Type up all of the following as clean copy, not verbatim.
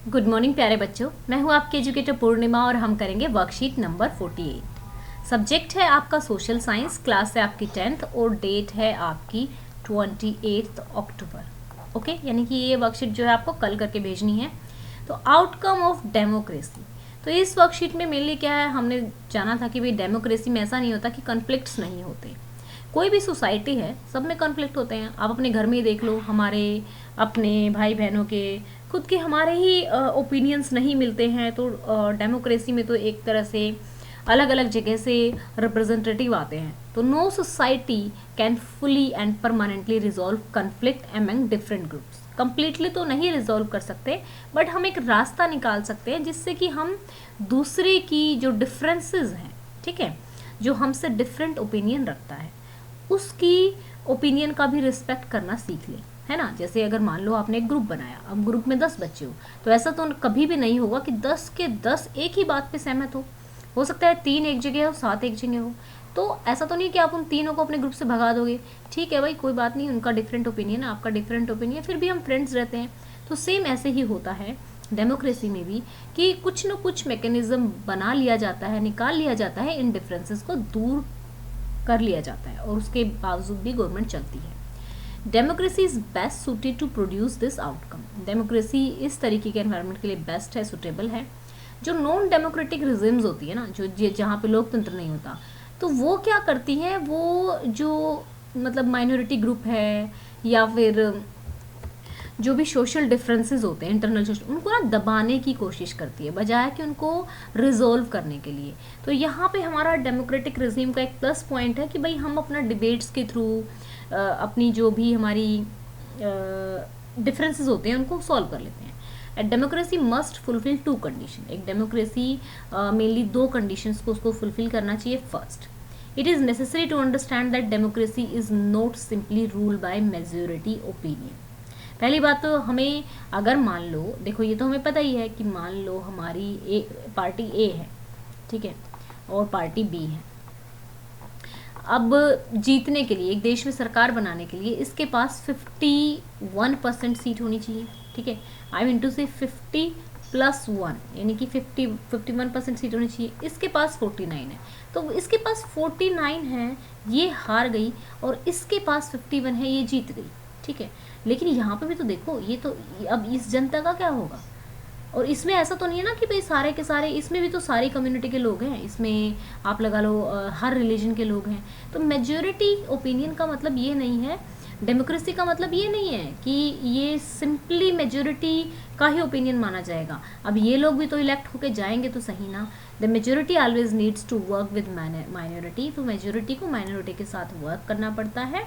Good morning प्यारे बच्चों, मैं हूं आपकी एजुकेटर पूर्णिमा और हम करेंगे वर्कशीट नंबर 48। सब्जेक्ट है आपका सोशल साइंस, क्लास है आपकी 10th और डेट है आपकी 28 अक्टूबर। ओके, यानी कि ये वर्कशीट जो है आपको कल करके भेजनी है। तो आउटकम ऑफ डेमोक्रेसी, तो इस वर्कशीट में मेनली क्या है, हमने जाना था कि भाई डेमोक्रेसी में ऐसा नहीं होता कि कॉन्फ्लिक्ट्स नहीं होते। कोई भी सोसाइटी है, सब में कॉन्फ्लिक्ट होते हैं। आप अपने घर में ही देख लो, हमारे अपने भाई बहनों के खुद के हमारे ही ओपिनियंस नहीं मिलते हैं, तो डेमोक्रेसी में तो एक तरह से अलग अलग जगह से रिप्रेजेंटेटिव आते हैं। तो no society can fully and permanently resolve conflict among different groups. Completely तो नहीं रिजॉल्व कर सकते, बट हम एक रास्ता निकाल सकते हैं जिससे कि हम दूसरे की जो डिफरेंसेस हैं, ठीक है, जो हमसे डिफरेंट ओपिनियन रखता है, उसकी ओपिनियन का भी रिस्पेक्ट करना सीख लें, है ना। जैसे अगर मान लो आपने एक ग्रुप बनाया, अब ग्रुप में 10 बच्चे हो, तो ऐसा तो कभी भी नहीं होगा कि 10 के 10 एक ही बात पे सहमत हो सकता है 3 एक जगह हो, 7 एक जगह हो। तो ऐसा तो नहीं कि आप उन तीनों को अपने ग्रुप से भगा दोगे। ठीक है भाई, कोई बात नहीं, उनका डिफरेंट ओपिनियन है, आपका डिफरेंट ओपिनियन, फिर भी हम फ्रेंड्स रहते हैं। तो सेम ऐसे ही होता है डेमोक्रेसी में भी, कि कुछ न कुछ मैकेनिज्म बना लिया जाता है, निकाल लिया जाता है, इन डिफरेंसेस को दूर कर लिया जाता है और उसके बावजूद भी गवर्नमेंट चलती है। Democracy is best suited to produce this outcome. Democracy इस तरीके के एनवायरनमेंट के लिए बेस्ट है, सुटेबल है। जो नॉन डेमोक्रेटिक रिजिम्स होती है ना, जो जहाँ पे लोकतंत्र नहीं होता, तो वो क्या करती है, वो जो मतलब माइनॉरिटी ग्रुप है या फिर जो भी सोशल डिफरेंसेस होते हैं, इंटरनल सोशल, उनको ना दबाने की कोशिश करती है बजाय कि उनको रिजोल्व करने के लिए। तो यहाँ पे हमारा डेमोक्रेटिक रिजीम का एक प्लस पॉइंट है कि भाई हम अपना डिबेट्स के थ्रू अपनी जो भी हमारी डिफरेंसेस होते हैं उनको सॉल्व कर लेते हैं। Democracy must fulfil 2 condition. एक डेमोक्रेसी मेनली 2 कंडीशंस को उसको फुलफिल करना चाहिए। First, it is necessary to understand that democracy is not simply rule by majority opinion. पहली बात तो हमें, अगर मान लो, देखो ये तो हमें पता ही है कि मान लो हमारी पार्टी ए है, ठीक है, और पार्टी बी है। अब जीतने के लिए, एक देश में सरकार बनाने के लिए इसके पास 51% सीट होनी चाहिए, ठीक है। आई मीन टू से 50 + 1 यानी कि 51% सीट होनी चाहिए। इसके पास 49 है, तो इसके पास 49 है, ये हार गई, और इसके पास 51 है, ये जीत गई, ठीक है। लेकिन यहाँ पे भी तो देखो, ये तो अब इस जनता का क्या होगा। और इसमें ऐसा तो नहीं है ना कि भाई सारे के सारे, इसमें भी तो सारी कम्युनिटी के लोग हैं, इसमें आप लगा लो हर रिलीजन के लोग हैं। तो मेजॉरिटी ओपिनियन का मतलब ये नहीं है, डेमोक्रेसी का मतलब ये नहीं है कि ये सिंपली मेजॉरिटी का ही ओपिनियन माना जाएगा। अब ये लोग भी तो इलेक्ट होके जाएंगे तो सही ना। The majority always needs to work with minority. तो मेजॉरिटी को माइनॉरिटी के साथ वर्क करना पड़ता है,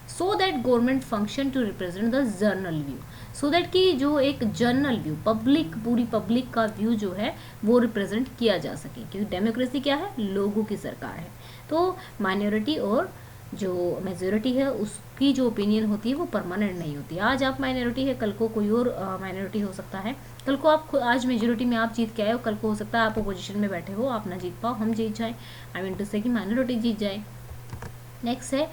so that government function to represent the general view. So that कि जो एक जर्नल व्यू, पब्लिक, पूरी पब्लिक का व्यू जो है वो रिप्रेजेंट किया जा सके, क्योंकि डेमोक्रेसी क्या है, लोगों की सरकार है। तो माइनॉरिटी और जो मेजोरिटी है उसकी जो ओपिनियन होती है वो परमानेंट नहीं होती। आज आप माइनॉरिटी है, कल को कोई और माइनॉरिटी हो सकता है। कल को आप आज मेजोरिटी में आप जीत के आए हो, कल को हो सकता है आप अपोजिशन में बैठे हो, आप ना जीत पाओ, हम जीत जाए। आई मीन टू से कि माइनॉरिटी जीत जाए। नेक्स्ट है,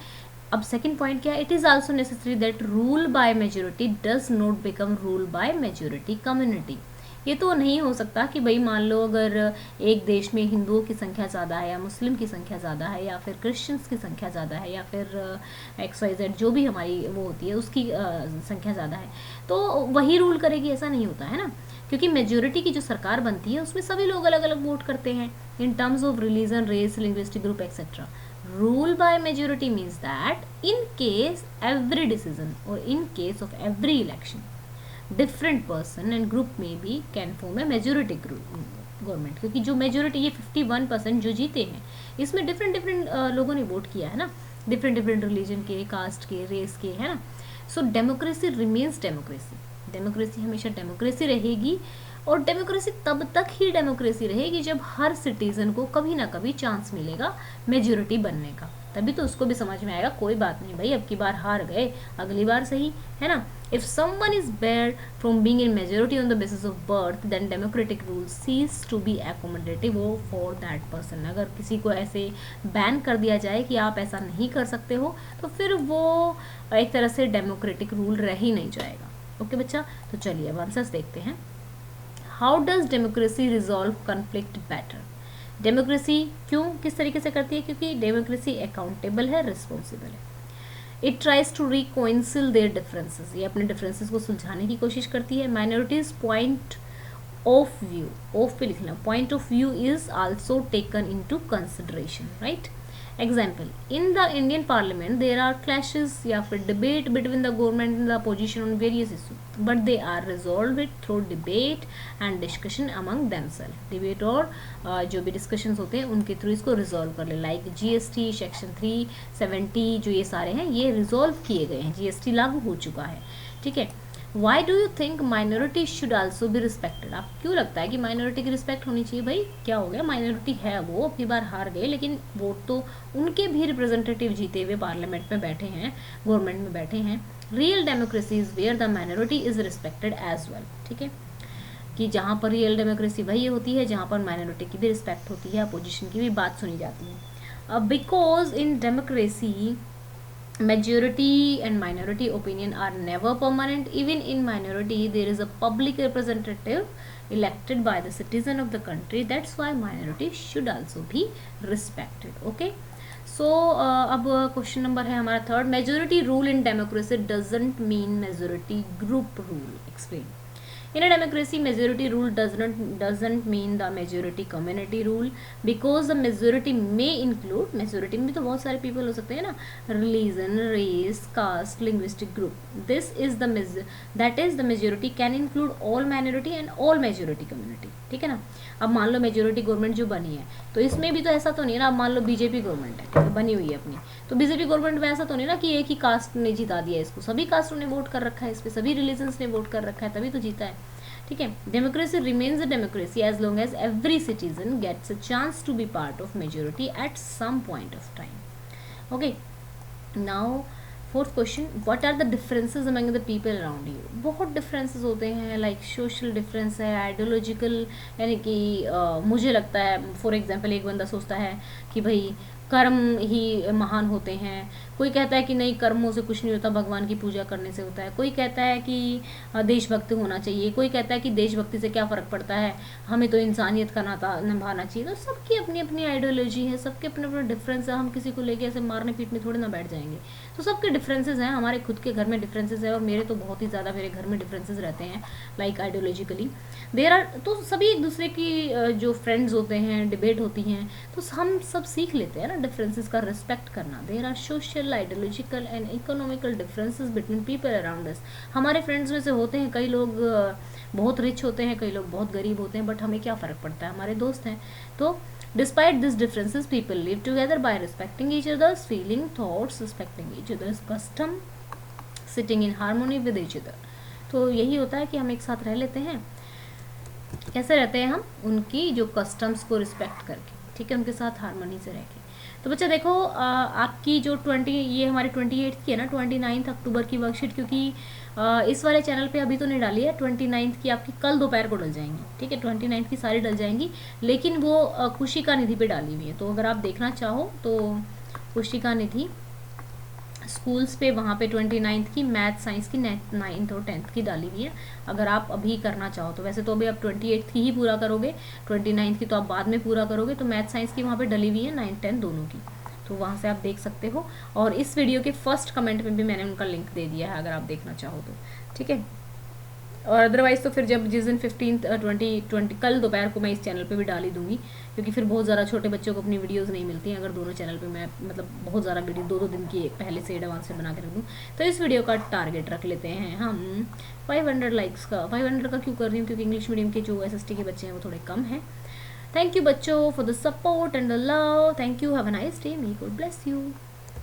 अब सेकंड पॉइंट क्या है, it is also necessary that rule by majority does not become rule by majority community. ये तो नहीं हो सकता कि भाई मान लो अगर एक देश में हिंदुओं की संख्या ज़्यादा है, या मुस्लिम की संख्या ज़्यादा है, या फिर क्रिश्चियंस की संख्या ज़्यादा है, या फिर XYZ जो भी हमारी वो होती है उसकी संख्या ज़्यादा है, तो वही रूल करेगी, ऐसा नहीं होता है ना। क्योंकि मेजोरिटी की जो सरकार बनती है उसमें सभी लोग अलग अलग वोट करते हैं in terms of religion, race, linguistic group etcetera. Rule by majority means that in case every decision or in case of every election, different person and group may be can form a majority government. क्योंकि जो majority, ये 51% जो जीते हैं, इसमें different different लोगों ने vote किया है ना, डिफरेंट डिफरेंट रिलीजन के, कास्ट के, रेस के, है ना। सो डेमोक्रेसी रिमेन्स डेमोक्रेसी। डेमोक्रेसी हमेशा डेमोक्रेसी रहेगी, और डेमोक्रेसी तब तक ही डेमोक्रेसी रहेगी जब हर सिटीजन को कभी ना कभी चांस मिलेगा मेजोरिटी बनने का, तभी तो उसको भी समझ में आएगा कोई बात नहीं भाई, अब की बार हार गए, अगली बार सही, है ना। If someone is barred from being in majority on the basis of birth, then democratic rule ceases to be accommodative for that person. अगर किसी को ऐसे बैन कर दिया जाए कि आप ऐसा नहीं कर सकते हो, तो फिर वो एक तरह से डेमोक्रेटिक रूल रह ही नहीं जाएगा। ओके बच्चा, तो चलिए अब आंसर्स देखते हैं। How does democracy resolve conflict better? Democracy क्यों किस तरीके से करती है? क्योंकि डेमोक्रेसी अकाउंटेबल है, रिस्पॉन्सिबल है. It tries to reconcile their differences, ये अपने डिफरेंसेस को सुलझाने की कोशिश करती है. Minorities point of view, of पे लिखना, point of view is also taken into consideration, right. Example, in the Indian parliament there are clashes या फिर debate between the government and the opposition on various issue, but they are resolve it through debate and discussion among themself. Debate और जो भी discussions होते हैं उनके through इसको resolve कर ले. लाइक जीएसटी सेक्शन 370 जो ये सारे हैं ये रिजॉल्व किए गए हैं, जीएसटी लागू हो चुका है, ठीक है. Why do you think minority should also be respected? आप क्यों लगता है कि माइनॉरिटी की रिस्पेक्ट होनी चाहिए? भाई क्या हो गया, माइनॉरिटी है, वो अपनी बार हार गए, लेकिन वोट तो उनके भी रिप्रेजेंटेटिव जीते हुए पार्लियामेंट में बैठे हैं, गवर्नमेंट में बैठे हैं. Real democracy is where the minority is respected as well, ठीक है, कि जहाँ पर रियल डेमोक्रेसी वही होती है जहाँ पर माइनॉरिटी की भी रिस्पेक्ट होती है, अपोजिशन की भी बात सुनी जाती है. Because in democracy majority and minority opinion are never permanent. Even in minority there is a public representative elected by the citizen of the country. That's why minority should also be respected. Okay, so अब question number है हमारा third. majority rule in democracy doesn't mean majority group rule. Explain. In a democracy, majority rule doesn't mean the majority community rule, because the majority may include, majority में तो बहुत सारे people हो सकते हैं ना, religion, race, caste, linguistic group. This is the that is the majority can include all minority and all majority community. ठीक है ना. अब मान लो मेजोरिटी गवर्नमेंट जो बनी है तो इसमें भी तो ऐसा तो नहीं है ना, अब मान लो बीजेपी गवर्नमेंट है तो बनी हुई है अपनी, तो बीजेपी गवर्नमेंट में ऐसा तो नहीं ना कि एक ही कास्ट ने जिता दिया इसको, सभी कास्टों ने वोट कर रखा है इस पर, सभी रिलीजन्स ने वोट कर रखा है तभी तो जीता है, ठीक है. Democracy remains a democracy as long as every citizen gets a chance to be part of majority at some point of time. Okay, now fourth question, what are the differences among the people around you? बहुत differences होते हैं, like social difference है, ideological, यानी कि मुझे लगता है for example एक बंदा सोचता है कि भाई कर्म ही महान होते हैं, कोई कहता है कि नहीं कर्मों से कुछ नहीं होता, भगवान की पूजा करने से होता है, कोई कहता है कि देशभक्ति होना चाहिए, कोई कहता है कि देशभक्ति से क्या फ़र्क पड़ता है, हमें तो इंसानियत का नाता निभाना चाहिए. तो सबकी अपनी अपनी आइडियोलॉजी है, सबके अपने अपने डिफरेंस है, हम किसी को लेके ऐसे मारने पीटने थोड़े ना बैठ जाएंगे. तो सबके डिफरेंसेस हैं, हमारे खुद के घर में डिफरेंसेस है और मेरे तो बहुत ही ज़्यादा मेरे घर में डिफरेंसेस रहते हैं, लाइक आइडियोलॉजिकली देर आर. तो सभी एक दूसरे की जो फ्रेंड्स होते हैं, डिबेट होती हैं, तो हम सब सीख लेते हैं ना डिफरेंसेस का रिस्पेक्ट करना. There are social, ideological and economical differences between people around us. हमारे फ्रेंड्स में से होते हैं कई लोग बहुत रिच होते हैं, कई लोग बहुत गरीब होते हैं, बट हमें क्या फ़र्क पड़ता है, हमारे दोस्त हैं. तो despite these differences people live together by respecting each other's feeling, thoughts, respecting each other's custom, sitting in harmony with each other. तो यही होता है कि हम एक साथ रह लेते हैं. कैसे रहते हैं हम? उनकी जो कस्टम्स को रिस्पेक्ट करके, ठीक है, उनके साथ हारमोनी से रह के. तो बच्चा देखो आपकी जो 20 ये हमारी 28 की है ना, 29 अक्टूबर की वर्कशीट, क्योंकि इस वाले चैनल पे अभी तो नहीं डाली है, 29 की आपकी कल दोपहर को डल जाएंगी, ठीक है, 29 की सारी डल जाएंगी, लेकिन वो खुशी का निधि पे डाली हुई है. तो अगर आप देखना चाहो तो खुशी का निधि स्कूल्स पे वहाँ पे 29 की मैथ साइंस की 9th और 10th की डाली हुई है, अगर आप अभी करना चाहो तो. वैसे तो अभी आप 28 की ही पूरा करोगे, 29 की तो आप बाद में पूरा करोगे. तो मैथ साइंस की वहाँ पे डली हुई है 9th 10th दोनों की, तो वहाँ से आप देख सकते हो. और इस वीडियो के फर्स्ट कमेंट में भी मैंने उनका लिंक दे दिया है अगर आप देखना चाहो तो, ठीक है. और अदरवाइज़ तो फिर जब जिस दिन 15 कल दोपहर को मैं इस चैनल पे भी डाल ही दूँगी, क्योंकि फिर बहुत ज़्यादा छोटे बच्चों को अपनी वीडियोस नहीं मिलती हैं अगर दोनों चैनल पे मैं मतलब बहुत ज़्यादा वीडियो 2-2 दिन की पहले से एडवांस से बना के रख दूँ. तो इस वीडियो का टारगेट रख लेते हैं हम 500 लाइक्स का. 500 का क्यों कर रही हूँ? क्योंकि इंग्लिश मीडियम के जो SST के बच्चे हैं वो थोड़े कम हैं. थैंक यू बच्चों for the support and the love. Thank you. Have a nice day. May God bless you.